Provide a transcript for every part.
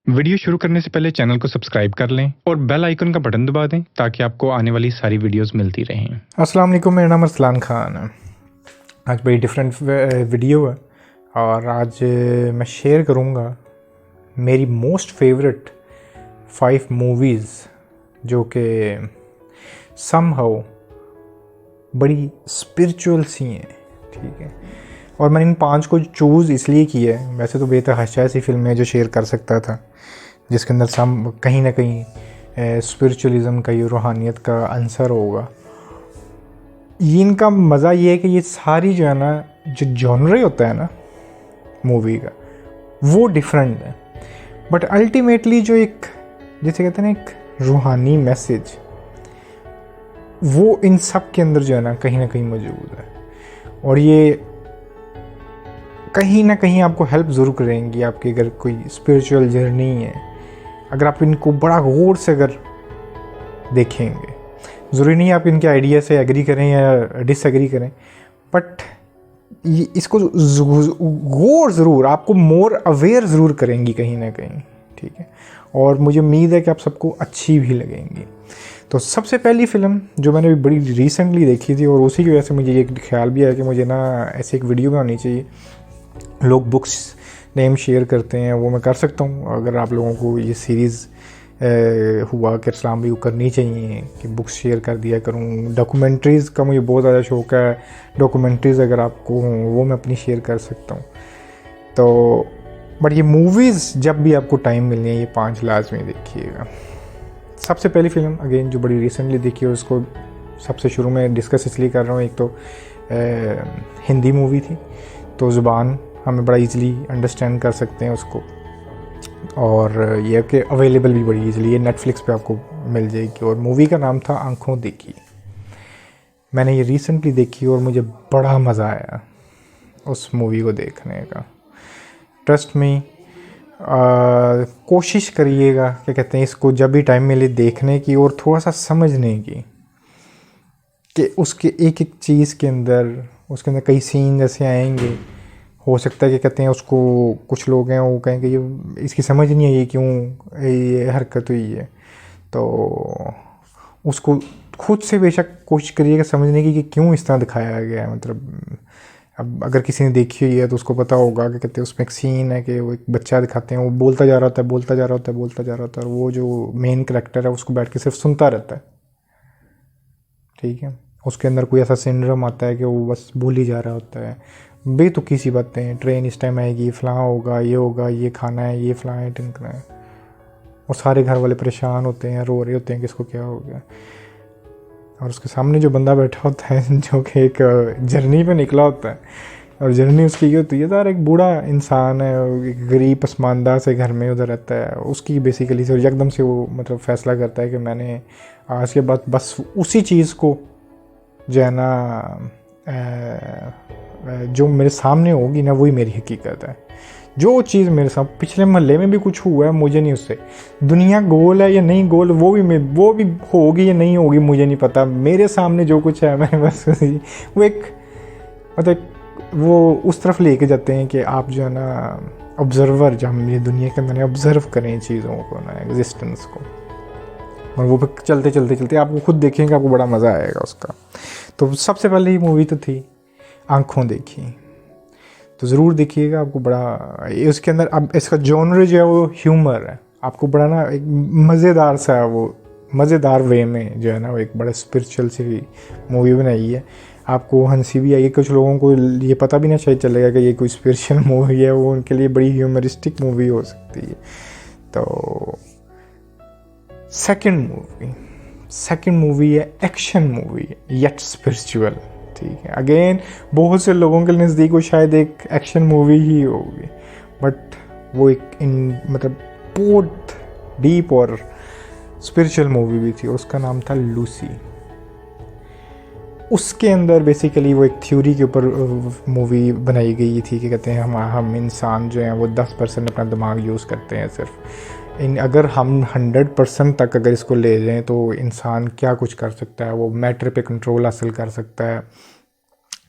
Video शुरू करने से पहले चैनल को सब्सक्राइब कर लें और बेल आइकन का बटन दबा दें ताकि आपको आने वाली सारी वीडियोस मिलती रहें। अस्सलाम वालेकुम, मेरा नाम अरसलान खान है। आज बड़ी डिफरेंट वीडियो है और आज मैं शेयर करूँगा मेरी मोस्ट फेवरेट 5 मूवीज़ जो कि समहाउ बड़ी स्पिरिचुअल सी हैं, ठीक है। और मैंने इन 5 को चूज़ इसलिए किया है, वैसे तो बेतहाशा ऐसी फिल्म है जो शेयर कर सकता था जिसके अंदर कहीं ना कहीं स्पिरिचुअलिज़म का, ये रूहानियत का आंसर होगा। इनका मज़ा ये है कि ये सारी जो है ना, जो जॉनरे होता है ना मूवी का, वो डिफरेंट है, बट अल्टीमेटली जो एक, जैसे कहते हैं ना, एक रूहानी मैसेज, वो इन सब के अंदर जो है ना कहीं मौजूद है। और ये कहीं ना कहीं आपको हेल्प ज़रूर करेंगी आपकी, अगर कोई स्पिरिचुअल जर्नी है, अगर आप इनको बड़ा गौर से अगर देखेंगे। ज़रूरी नहीं आप इनके आइडिया से एग्री करें या डिसएग्री करें, बट ये इसको गौर ज़रूर आपको मोर अवेयर ज़रूर करेंगी कहीं ना कहीं, ठीक है। और मुझे उम्मीद है कि आप सबको अच्छी भी लगेंगी। तो सबसे पहली फ़िल्म जो मैंने बड़ी रिसेंटली देखी थी, और उसी की वजह से मुझे ये ख्याल भी आया कि मुझे ना ऐसे एक वीडियो बनानी चाहिए। लोग बुक्स नेम शेयर करते हैं, वो मैं कर सकता हूँ। अगर आप लोगों को ये सीरीज़ हुआ कि इस्लाम भी करनी चाहिए कि बुक्स शेयर कर दिया करूँ। डॉक्यूमेंट्रीज़ का मुझे बहुत ज़्यादा शौक़ है, डॉक्यूमेंट्रीज़ अगर आपको हों वो मैं अपनी शेयर कर सकता हूँ। तो बट ये मूवीज़ जब भी आपको टाइम मिलनी है, ये 5 लाजमी देखिएगा। सबसे पहली फ़िल्म अगेन जो बड़ी रिसेंटली देखी है, उसको सबसे शुरू में डिस्कस इसलिए कर रहा हूँ। एक तो हिंदी मूवी थी, तो ज़ुबान हमें बड़ा इजीली अंडरस्टैंड कर सकते हैं उसको, और ये कि अवेलेबल भी बड़ी इजीली है, नेटफ्लिक्स पे आपको मिल जाएगी। और मूवी का नाम था आँखों देखी। मैंने ये रिसेंटली देखी और मुझे बड़ा मज़ा आया उस मूवी को देखने का। ट्रस्ट में कोशिश करिएगा, क्या कहते हैं, इसको जब भी टाइम मिले देखने की और थोड़ा सा समझने की कि उसके एक एक चीज़ के अंदर, उसके अंदर कई सीन जैसे आएंगे, हो सकता है कि कहते हैं उसको कुछ लोग हैं वो कहेंगे ये इसकी समझ नहीं आई क्यों ये हरकत हुई है। तो उसको खुद से बेशक कोशिश करिएगा समझने की कि क्यों इस तरह दिखाया गया है। मतलब अब अगर किसी ने देखी हुई है तो उसको पता होगा कि कहते हैं उसमें एक सीन है कि वो एक बच्चा दिखाते हैं, वो बोलता जा रहा होता है, और वो जो मेन कैरेक्टर है उसको बैठ के सिर्फ सुनता रहता है, ठीक है। उसके अंदर कोई ऐसा सिंड्रोम आता है कि वो बस बोल ही जा रहा होता है, बेतुकी सी बातें, ट्रेन इस टाइम आएगी, फ़लाँ होगा, ये खाना है, ये फ़लाँ है, टिनकना है। और सारे घर वाले परेशान होते हैं, रो रहे होते हैं कि इसको क्या हो गया। और उसके सामने जो बंदा बैठा होता है जो कि एक जर्नी पे निकला होता है, और जर्नी उसकी ये होती है, यार एक बूढ़ा इंसान है, एक गरीब पसमानदा से घर में उधर रहता है, उसकी बेसिकली से एकदम से वो मतलब फ़ैसला करता है कि मैंने आज के बाद बस उसी चीज़ को जो है ना जो मेरे सामने होगी ना वही मेरी हकीकत है। जो चीज़ मेरे साथ पिछले मोहल्ले में भी कुछ हुआ है, मुझे नहीं उससे, दुनिया गोल है या नहीं गोल, वो भी होगी या नहीं होगी मुझे नहीं पता। मेरे सामने जो कुछ है मैं बस वो एक मतलब वो उस तरफ लेके जाते हैं कि आप जो है ना ऑब्जर्वर, जब हम ये दुनिया के अंदर ऑब्जर्व करें चीज़ों को ना, एग्जिस्टेंस को, और वो चलते आपको खुद देखेंगे, आपको बड़ा मज़ा आएगा उसका। तो सबसे पहले ही मूवी तो थी आँखों देखी, तो ज़रूर देखिएगा, आपको बड़ा उसके अंदर। अब इसका जॉनर जो है वो ह्यूमर है, आपको बड़ा ना एक मज़ेदार सा, वो मज़ेदार वे में जो है ना वो एक बड़ा स्पिरिचुअल सी मूवी बनाई है। आपको हंसी भी आई, कुछ लोगों को ये पता भी ना शायद चलेगा कि ये कोई स्पिरिचुअल मूवी है, वो उनके लिए बड़ी ह्यूमरिस्टिक मूवी हो सकती है। तो सेकंड मूवी है एक्शन मूवी येट स्पिरिचुअल, ठीक है। अगेन बहुत से लोगों के नज़दीक वो शायद एक एक्शन मूवी ही होगी, बट वो एक मतलब बहुत डीप और स्पिरिचुअल मूवी भी थी, और उसका नाम था लूसी। उसके अंदर बेसिकली वो एक थ्योरी के ऊपर मूवी बनाई गई थी कि कहते हैं हम इंसान जो हैं वो 10% अपना दिमाग यूज़ करते हैं सिर्फ। अगर हम 100% तक अगर इसको ले जाएं तो इंसान क्या कुछ कर सकता है। वो मैटर पे कंट्रोल हासिल कर सकता है,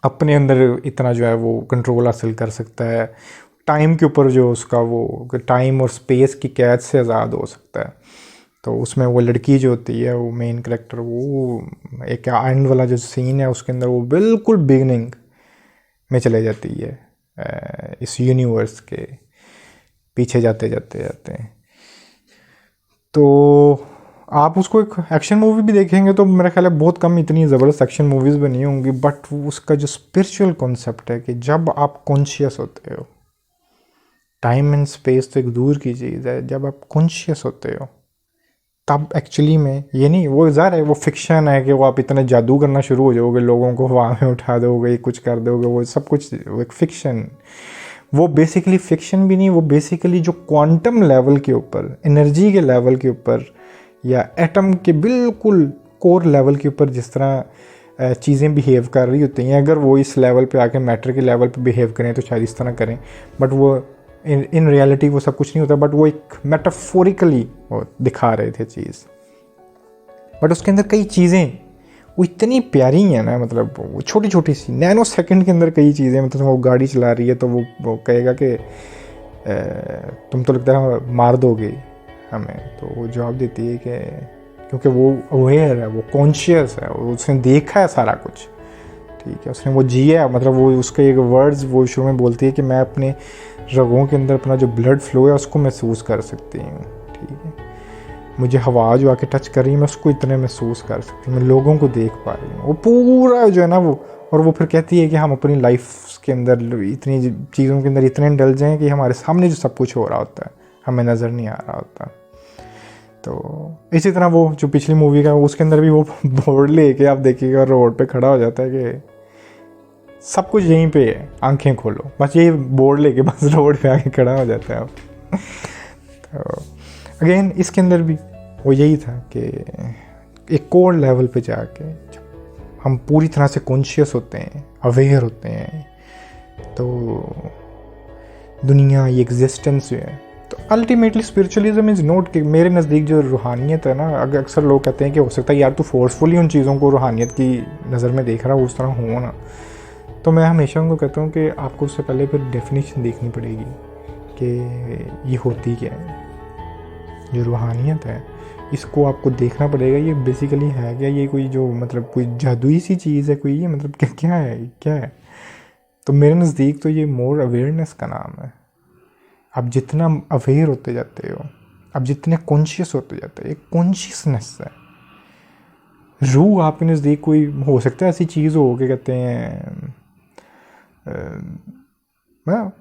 अपने अंदर इतना जो है वो कंट्रोल हासिल कर सकता है, टाइम के ऊपर जो उसका वो टाइम और स्पेस की कैद से आज़ाद हो सकता है। तो उसमें वो लड़की जो होती है, वो मेन करेक्टर, वो एक एंड वाला जो सीन है उसके अंदर वो बिल्कुल बिगनिंग में चले जाती है, इस यूनिवर्स के पीछे जाते जाते जाते। तो आप उसको एक एक्शन मूवी भी देखेंगे तो मेरा ख्याल है बहुत कम इतनी ज़बरदस्त एक्शन मूवीज़ बनी होंगी, बट उसका जो स्पिरिचुअल कॉन्सेप्ट है कि जब आप कॉन्शियस होते हो, टाइम एंड स्पेस तो एक दूर की चीज़ है, जब आप कॉन्शियस होते हो तब एक्चुअली में ये नहीं, वो ज़ाहिर है वो फिक्शन है कि वो आप इतना जादू करना शुरू हो जाओगे, लोगों को हवा में उठा दोगे, कुछ कर दोगे, वो सब कुछ वो एक फिक्शन, वो बेसिकली फिक्शन भी नहीं, वो बेसिकली जो क्वांटम लेवल के ऊपर, एनर्जी के लेवल के ऊपर या एटम के बिल्कुल कोर लेवल के ऊपर जिस तरह चीज़ें बिहेव कर रही होती हैं, अगर वो इस लेवल पे आके मैटर के लेवल पे बिहेव करें तो शायद इस तरह करें, बट वो इन रियलिटी वो सब कुछ नहीं होता, बट वो एक मेटाफोरिकली वो दिखा रहे थे चीज़। बट उसके अंदर कई चीज़ें वो इतनी प्यारी हैं ना, मतलब वो छोटी छोटी सी नैनो सेकंड के अंदर कई चीज़ें, मतलब वो गाड़ी चला रही है तो वो कहेगा कि तुम तो लगता है मार दोगे हमें, तो वो जवाब देती है कि क्योंकि वो अवेयर है, वो कॉन्शियस है, उसने देखा है सारा कुछ, ठीक है, उसने वो जिया, मतलब वो उसके एक वर्ड्स वो शुरू में बोलती है कि मैं अपने रगों के अंदर अपना जो ब्लड फ्लो है उसको महसूस कर सकती हूँ, ठीक है, मुझे हवा जो आके टच कर रही है मैं उसको इतने महसूस कर सकती हूँ, मैं लोगों को देख पा रही हूँ, वो पूरा जो है ना वो। और वो फिर कहती है कि हम अपनी लाइफ के अंदर इतनी चीज़ों के अंदर इतने इंडल्ज हैं कि हमारे सामने जो सब कुछ हो रहा होता है हमें नज़र नहीं आ रहा होता। तो इसी तरह वो जो पिछली मूवी का उसके अंदर भी वो बोर्ड लेके आप देखिएगा रोड पे खड़ा हो जाता है कि सब कुछ यहीं पे है, आंखें खोलो, बस ये बोर्ड लेके बस रोड पे आके खड़ा हो जाता है। तो अगेन इसके अंदर भी वो यही था कि एक कोर लेवल पे जाके जब हम पूरी तरह से कॉन्शियस होते हैं, अवेयर होते हैं, तो दुनिया ये एग्जिस्टेंस जो है, तो अल्टीमेटली स्पिरिचुअलिज्म इज़ नॉट कि मेरे नज़दीक जो रूहानियत है ना, अगर अक्सर लोग कहते हैं कि हो सकता है यार तू फोर्सफुली उन चीज़ों को रूहानियत की नज़र में देख रहा हो, उस तरह हो ना, तो मैं हमेशा उनको कहता हूँ कि आपको उससे पहले फिर डेफिनेशन देखनी पड़ेगी कि ये होती क्या है, जो रूहानियत है इसको आपको देखना पड़ेगा, ये बेसिकली है क्या, ये कोई जो मतलब कोई जादुई सी चीज़ है कोई, ये मतलब क्या है। तो मेरे नज़दीक तो ये मोर अवेयरनेस का नाम है। आप जितना अवेयर होते जाते हो, आप जितने कॉन्शियस होते जाते हो, एक कॉन्शियसनेस है। रूह आपके नज़दीक कोई हो सकता है ऐसी चीज़ हो कि कहते हैं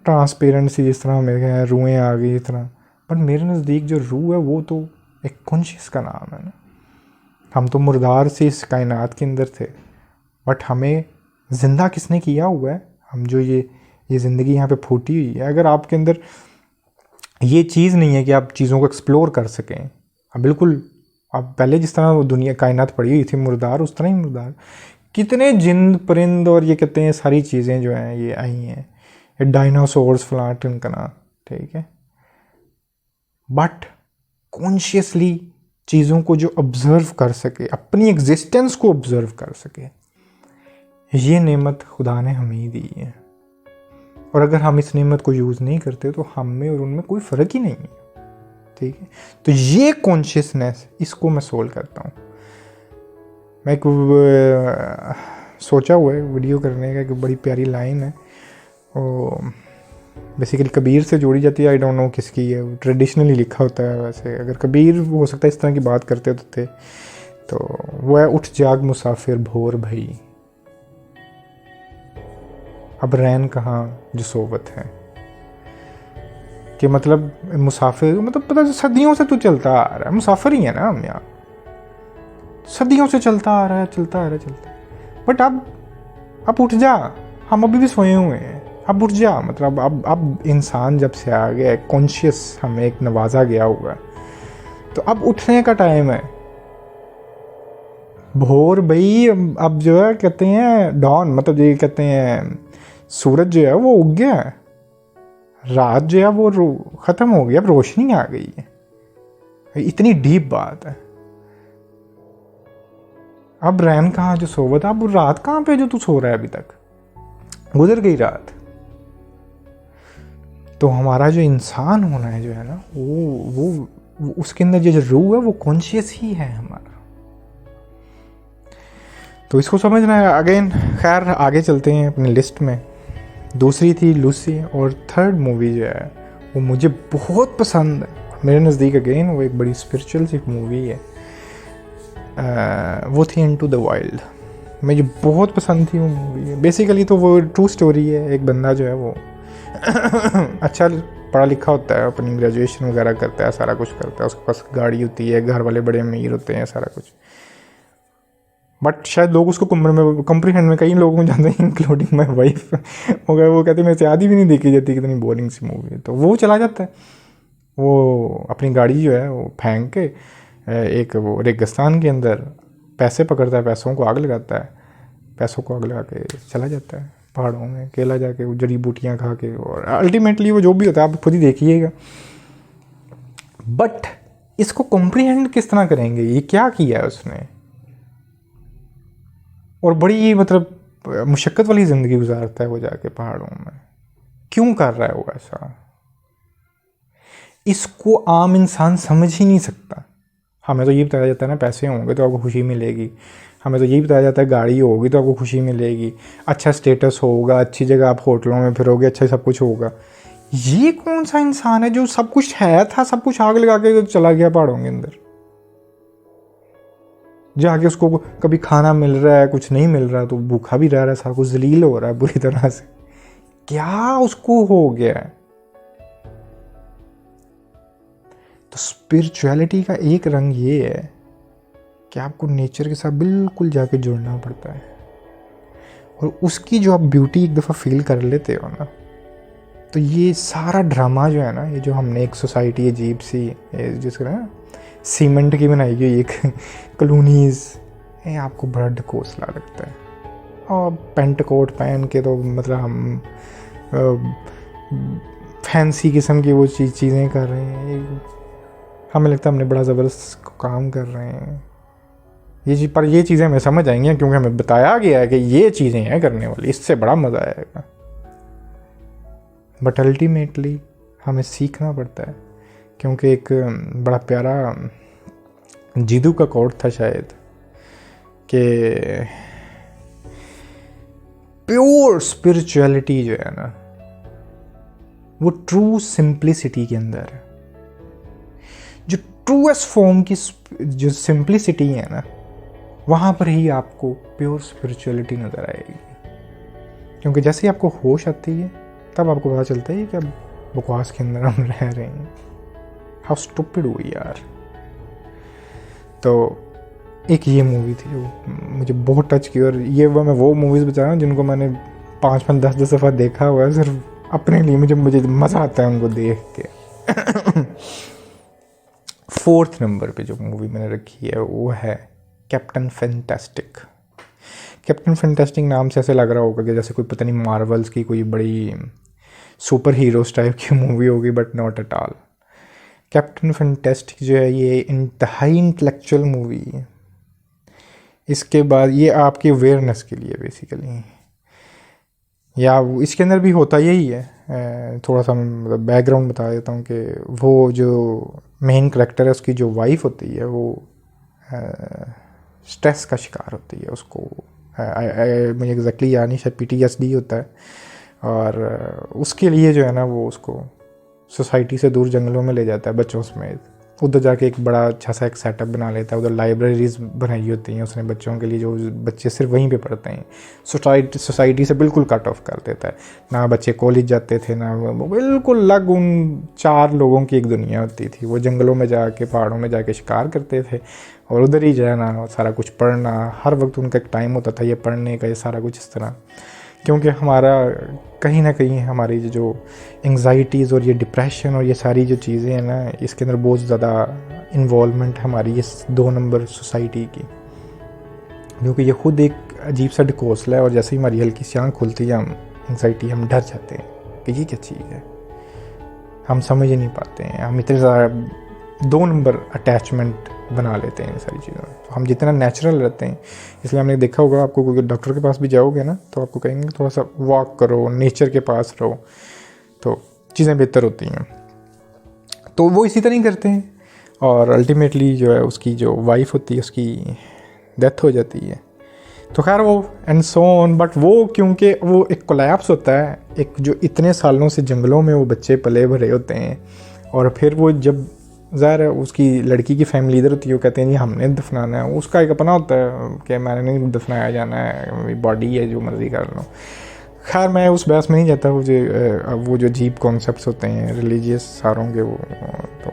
ट्रांसपेरेंसी, जिस तरह मेरे हैं रूहें आ गई इस तरह, पर मेरे नज़दीक जो रूह है वो तो एक कॉन्शियस का नाम है ना। हम तो मुर्दार से इस कायनात के अंदर थे, बट हमें ज़िंदा किसने किया हुआ है, हम जो ये ज़िंदगी यहाँ पे फूटी हुई है, अगर आपके अंदर ये चीज़ नहीं है कि आप चीज़ों को एक्सप्लोर कर सकें, आप बिल्कुल आप पहले जिस तरह दुनिया कायनात पड़ी हुई थी मुर्दार, उस तरह ही मुर्दार, कितने जिंद परिंद और ये कहते हैं सारी चीज़ें जो हैं ये आई हैं, ये डायनासोर्स फलां टिमकना, ठीक है, बट कॉन्शियसली चीज़ों को जो ऑब्ज़र्व कर सके, अपनी एग्जिस्टेंस को ऑब्ज़र्व कर सके, ये नेमत खुदा ने हमें ही दी है। और अगर हम इस नेमत को यूज़ नहीं करते तो हम में और उनमें कोई फ़र्क ही नहीं है, ठीक है। तो ये कॉन्शियसनेस, इसको मैं सोल्व करता हूँ। मैं एक सोचा हुआ है वीडियो करने का, एक बड़ी प्यारी लाइन है, और बेसिकली कबीर से जोड़ी जाती है, आई डोंट नो किसकी है, ट्रेडिशनली लिखा होता है वैसे, अगर कबीर हो सकता है इस तरह की बात करते तो थे, तो वो है उठ जाग मुसाफिर भोर भई, अब रैन कहाँ जो सोवत है। कि मतलब मुसाफिर, मतलब पता है सदियों से तो चलता आ रहा है, मुसाफिर ही है ना हम यहाँ, सदियों से चलता आ रहा है, बट अब उठ जा, हम अभी भी सोए हुए हैं, अब उठ जा, मतलब अब इंसान जब से आ गया, कॉन्शियस हमें एक नवाजा गया हुआ है, तो अब उठने का टाइम है। भोर भाई, अब जो है कहते हैं डॉन, मतलब ये कहते हैं सूरज जो है वो उग गया है, रात जो है वो ख़त्म हो गई, अब रोशनी आ गई है। इतनी डीप बात है। अब रैन कहाँ जो सोवत, अब रात कहाँ पे जो तू सो रहा है, अभी तक गुजर गई रात। तो हमारा जो इंसान होना है जो है ना, वो उसके अंदर जो रूह है वो कॉन्शियस ही है हमारा। तो इसको समझना है। अगेन खैर आगे चलते हैं अपनी लिस्ट में। दूसरी थी लूसी, और थर्ड मूवी जो है वो मुझे बहुत पसंद है मेरे नज़दीक। अगेन वो एक बड़ी स्पिरिचुअल सी मूवी है, वो थी इनटू द वाइल्ड। मुझे बहुत पसंद थी वो मूवी। बेसिकली तो वो ट्रू स्टोरी है। एक बंदा जो है वो अच्छा पढ़ा लिखा होता है, अपनी ग्रेजुएशन वगैरह करता है, सारा कुछ करता है, उसके पास गाड़ी होती है, घर वाले बड़े अमीर होते हैं, सारा कुछ। बट शायद लोग उसको कंप्रीहेंड में कई लोगों को जानते हैं, इंक्लूडिंग माई वाइफ। वो कहते मेरे से आधी भी नहीं देखी जाती, कितनी बोरिंग सी मूवी है। तो वो चला जाता है, वो अपनी गाड़ी जो है वो फेंक के एक वो रेगिस्तान के अंदर पैसे पकड़ता है, पैसों को आग लगाता है, पैसों को आग लगा के चला जाता है पहाड़ों में अकेला जाके, वो जड़ी बूटियाँ खा के, और अल्टीमेटली वो जो भी होता है आप खुद ही देखिएगा। बट इसको कॉम्प्रीहेंड किस तरह करेंगे, ये क्या किया है उसने, और बड़ी मतलब मुशक्क़त वाली ज़िंदगी गुजारता है वो जाके पहाड़ों में। क्यों कर रहा है वो ऐसा, इसको आम इंसान समझ ही नहीं सकता। हमें तो ये बताया जाता है ना, पैसे होंगे तो आपको खुशी मिलेगी, हमें तो यही बताया जाता है गाड़ी होगी तो आपको खुशी मिलेगी, अच्छा स्टेटस होगा, अच्छी जगह आप होटलों में फिरोगे, अच्छा सब कुछ होगा। ये कौन सा इंसान है जो सब कुछ है था, सब कुछ आग लगा के चला गया पहाड़ों के अंदर, जाके उसको कभी खाना मिल रहा है, कुछ नहीं मिल रहा तो भूखा भी रह रहा है, सारा कुछ जलील हो रहा है बुरी तरह से। क्या उसको हो गया है। तो स्पिरिचुअलिटी का एक रंग ये है कि आपको नेचर के साथ बिल्कुल जाके जुड़ना पड़ता है, और उसकी जो आप ब्यूटी एक दफ़ा फील कर लेते हो ना, तो ये सारा ड्रामा जो है ना, ये जो हमने एक सोसाइटी अजीब सी जिसका ना सीमेंट की बनाई हुई एक कॉलोनीज़, ये आपको बड़ा ढकोसला लगता है। और पेंट कोट पहन के तो मतलब हम फैंसी किस्म की वो चीज़ें कर रहे हैं, हमें लगता है हमने बड़ा ज़बरदस्त काम कर रहे हैं। पर ये चीज़ें हमें समझ आएंगी क्योंकि हमें बताया गया है कि ये चीज़ें हैं करने वाली, इससे बड़ा मज़ा आएगा। बट अल्टीमेटली हमें सीखना पड़ता है, क्योंकि एक बड़ा प्यारा जीदू का कोट था शायद कि प्योर स्पिरिचुअलिटी जो है ना वो ट्रू सिंप्लिसिटी के अंदर है। जो ट्रूएस्ट फॉर्म की जो सिंप्लिसिटी है ना, वहाँ पर ही आपको प्योर स्पिरिचुअलिटी नज़र आएगी। क्योंकि जैसे ही आपको होश आती है तब आपको पता चलता है कि अब बकवास के अंदर हम रह रहे हैं, हाउ स्टूपिड हुई यार। तो एक ये मूवी थी जो मुझे बहुत टच की, और ये मैं वो मूवीज़ बता रहा हूँ जिनको मैंने 5-5 10 दफ़ा देखा हुआ है सिर्फ अपने लिए। मुझे मज़ा आता है उनको देख के। 4th नंबर पे जो मूवी मैंने रखी है वो है कैप्टन फैंटास्टिक। कैप्टन फैंटास्टिक नाम से ऐसे लग रहा होगा कि जैसे कोई पता नहीं मार्वल्स की कोई बड़ी सुपर हीरोज़ टाइप की मूवी होगी, but not at all. Captain fantastic जो है ये इंतहाई इंटेलेक्चुअल मूवी है। इसके बाद ये आपकी अवेयरनेस के लिए बेसिकली, या इसके अंदर भी होता यही है। थोड़ा सा मतलब बैकग्राउंड बता देता हूँ कि वो जो मेन करेक्टर है उसकी जो वाइफ होती है वो स्ट्रेस का शिकार होती है। उसको मुझे एग्जैक्टली याद नहीं, शायद PTSD होता है, और उसके लिए जो है ना वो उसको सोसाइटी से दूर जंगलों में ले जाता है बच्चों समेत। उधर जाके एक बड़ा अच्छा सा एक सेटअप बना लेता है, उधर लाइब्रेरीज बनाई होती हैं उसने बच्चों के लिए, जो बच्चे सिर्फ वहीं पे पढ़ते हैं। सोसाइटी से बिल्कुल कट ऑफ कर देता है, ना बच्चे कॉलेज जाते थे ना, बिल्कुल अलग उन 4 लोगों की एक दुनिया होती थी। वो जंगलों में जाके पहाड़ों में जाके शिकार करते थे, और उधर ही जाना, सारा कुछ पढ़ना, हर वक्त उनका एक टाइम होता था ये पढ़ने का, ये सारा कुछ इस तरह। क्योंकि हमारा कहीं ना कहीं हमारी जो एंग्जाइटीज़ और ये डिप्रेशन और ये सारी जो चीज़ें हैं ना, इसके अंदर बहुत ज़्यादा इन्वॉल्वमेंट हमारी इस 2 नंबर सोसाइटी की, क्योंकि ये खुद एक अजीब सा ढकोसला है। और जैसे ही हमारी हल्की सी आँख खुलती है हम डर जाते हैं कि ये क्या चीज़ है, हम समझ ही नहीं पाते हैं। हम इतने ज़्यादा 2 नंबर अटैचमेंट बना लेते हैं इन सारी चीज़ों में। तो हम जितना नेचुरल रहते हैं, इसलिए हमने देखा होगा, आपको कोई डॉक्टर के पास भी जाओगे ना तो आपको कहेंगे थोड़ा सा वॉक करो, नेचर के पास रहो। तो चीज़ें बेहतर होती हैं। तो वो इसी तरह ही करते हैं और अल्टीमेटली जो है उसकी जो वाइफ होती है उसकी डेथ हो जाती है। तो खैर वो एंड सो ऑन, बट वो क्योंकि वो एक कोलैप्स होता है, एक जो इतने सालों से जंगलों में वो बच्चे पले भरे होते हैं और फिर वो जब ज़ाहिर है उसकी लड़की की फैमिली इधर होती है, वो कहते हैं जी हमने दफनाना है, उसका एक अपना होता है कि मैंने नहीं दफनाया जाना है, मेरी बॉडी है जो मर्ज़ी कर लो। खैर मैं उस बहस में नहीं जाता, वो जो अजीब कॉन्सेप्ट्स होते हैं रिलीजियस सारों के वो, तो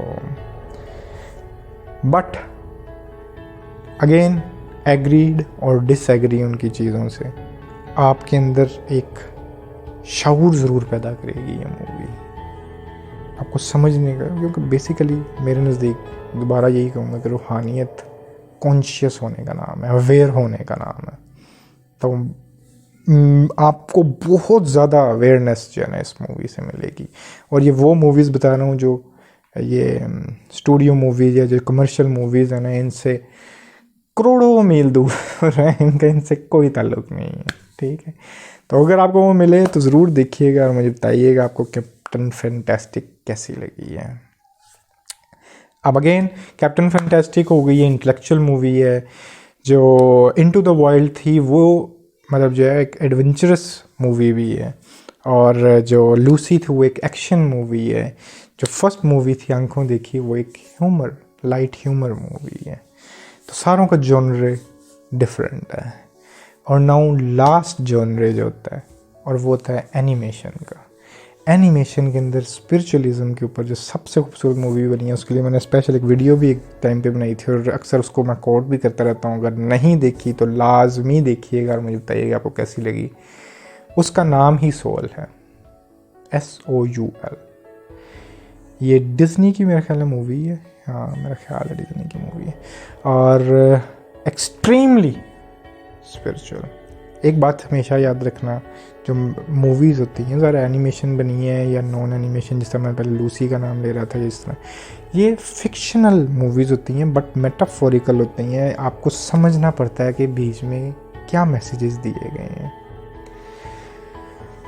बट अगेन एग्रीड और डिसएग्री उनकी चीज़ों से आपके अंदर एक शऊर ज़रूर पैदा करेगी ये मूवी, आपको समझने का, क्योंकि बेसिकली मेरे नज़दीक दोबारा यही कहूँगा कि रूहानियत कॉन्शियस होने का नाम है, अवेयर होने का नाम है। तो आपको बहुत ज़्यादा अवेयरनेस जो है ना इस मूवी से मिलेगी। और ये वो मूवीज़ बता रहा हूँ जो ये स्टूडियो मूवीज़ या जो कमर्शियल मूवीज़ हैं ना, इनसे करोड़ों मील दूर है, इनका इनसे कोई ताल्लुक़ नहीं है, ठीक है। तो अगर आपको वो मिले तो ज़रूर देखिएगा और मुझे बताइएगा आपको कैप्टन फैंटास्टिक कैसी लगी है। अब अगेन कैप्टन फैंटास्टिक हो गई है, इंटेलेक्चुअल मूवी है। जो इनटू द वाइल्ड थी वो मतलब जो है एक एडवेंचरस मूवी भी है, और जो लूसी थी वो एक एक्शन मूवी है। जो फर्स्ट मूवी थी आंखों देखी वो एक ह्यूमर, लाइट ह्यूमर मूवी है। तो सारों का जॉनरे डिफरेंट है। और नाउ लास्ट जॉनरे जो होता है और वो होता है एनिमेशन का। एनिमेशन के अंदर स्पिरिचुअलिज्म के ऊपर जो सबसे खूबसूरत मूवी बनी है, उसके लिए मैंने स्पेशल एक वीडियो भी एक टाइम पे बनाई थी और अक्सर उसको मैं कोट भी करता रहता हूँ। अगर नहीं देखी तो लाजमी देखिएगा और मुझे बताइएगा आपको कैसी लगी। उसका नाम ही सोल है, SOUL। ये डिज्नी की मेरा ख्याल है मूवी है, हाँ मेरा ख्याल है डिज्नी की मूवी है, और एक्सट्रीमली स्पिरिचुअल। एक बात हमेशा याद रखना, जो मूवीज़ होती हैं ज़रा एनिमेशन बनी है या नॉन एनिमेशन, जिस तरह मैं पहले लूसी का नाम ले रहा था, जिस तरह ये फिक्शनल मूवीज़ होती हैं बट मेटाफोरिकल होती हैं। आपको समझना पड़ता है कि बीच में क्या मैसेजेस दिए गए हैं।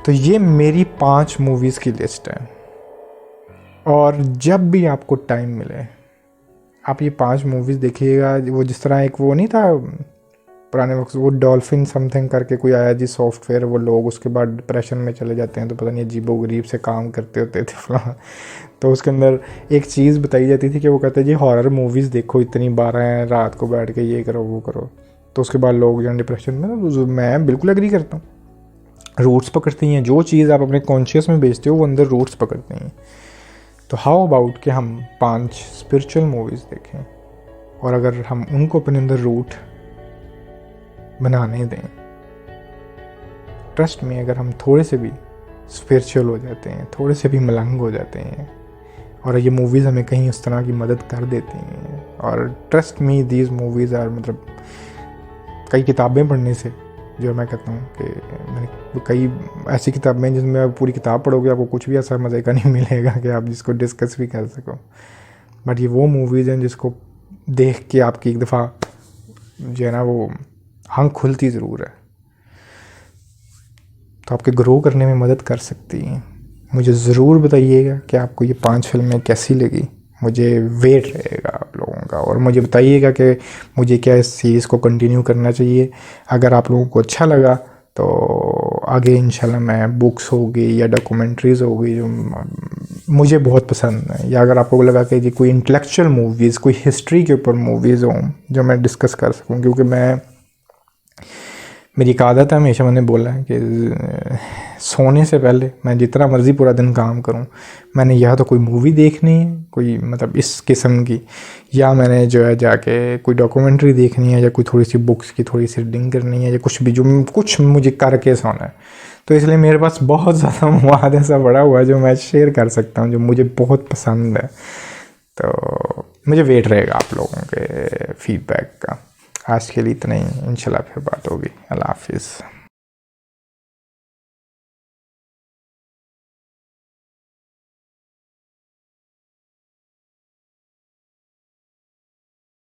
तो ये मेरी 5 मूवीज़ की लिस्ट है, और जब भी आपको टाइम मिले आप ये 5 मूवीज़ देखिएगा। वो जिस तरह एक वो नहीं था पुराने वक्त, वो डॉल्फिन समथिंग करके कोई आया जी सॉफ्टवेयर, वो लोग उसके बाद डिप्रेशन में चले जाते हैं, तो पता नहीं अजीबो गरीब से काम करते होते थे फलां। तो उसके अंदर एक चीज़ बताई जाती थी कि वो कहते हैं जी हॉरर मूवीज़ देखो, इतनी 12 हैं, रात को बैठ के ये करो वो करो। तो उसके बाद लोग जो डिप्रेशन में, तो मैं बिल्कुल एग्री करता हूँ, रूट्स पकड़ती हैं। जो चीज़ आप अपने कॉन्शियस में बेचते हो वो अंदर रूट्स पकड़ती हैं। तो हाउ अबाउट कि हम 5 स्पिरिचुअल मूवीज़ देखें, और अगर हम उनको अपने अंदर रूट बनाने दें, ट्रस्ट में अगर हम थोड़े से भी स्पिरिचुअल हो जाते हैं, थोड़े से भी मलंग हो जाते हैं, और ये मूवीज़ हमें कहीं उस तरह की मदद कर देती हैं। और trust me these movies are, मतलब कई किताबें पढ़ने से, जो मैं कहता हूँ कि मैंने कई ऐसी किताबें जिसमें आप पूरी किताब पढ़ोगे आपको कुछ भी ऐसा मज़े का नहीं मिलेगा कि आप जिसको डिस्कस भी कर सको। बट ये वो मूवीज़ हैं जिसको देख के आपकी एक दफ़ा जो है ना वो आँख खुलती ज़रूर है, तो आपके ग्रो करने में मदद कर सकती हैं। मुझे ज़रूर बताइएगा कि आपको ये 5 फिल्में कैसी लगी। मुझे वेट रहेगा आप लोगों का, और मुझे बताइएगा कि मुझे क्या इस सीरीज़ को कंटिन्यू करना चाहिए। अगर आप लोगों को अच्छा लगा तो आगे इंशाल्लाह मैं बुक्स होगी या डॉक्यूमेंट्रीज़ होगी जो मुझे बहुत पसंद है, या अगर आपको लगा कि जी कोई इंटेलेक्चुअल मूवीज़, कोई हिस्ट्री के ऊपर मूवीज़ हों जो मैं डिस्कस कर सकूँ, क्योंकि मेरी एक आदत है, हमेशा मैंने बोला है कि सोने से पहले मैं जितना मर्ज़ी पूरा दिन काम करूं, मैंने या तो कोई मूवी देखनी है कोई मतलब इस किस्म की, या मैंने जो है जाके कोई डॉक्यूमेंट्री देखनी है, या कोई थोड़ी सी बुक्स की थोड़ी सी रीडिंग करनी है, या कुछ भी जो कुछ मुझे करके सोना है। तो इसलिए मेरे पास बहुत ज़्यादा मवाद ऐसा बड़ा हुआ है जो मैं शेयर कर सकता हूँ, जो मुझे बहुत पसंद है। तो मुझे वेट रहेगा आप लोगों के फीडबैक का। आज के लिए इतना ही, इंशाल्लाह फिर बात होगी। अल्लाह हाफिज़।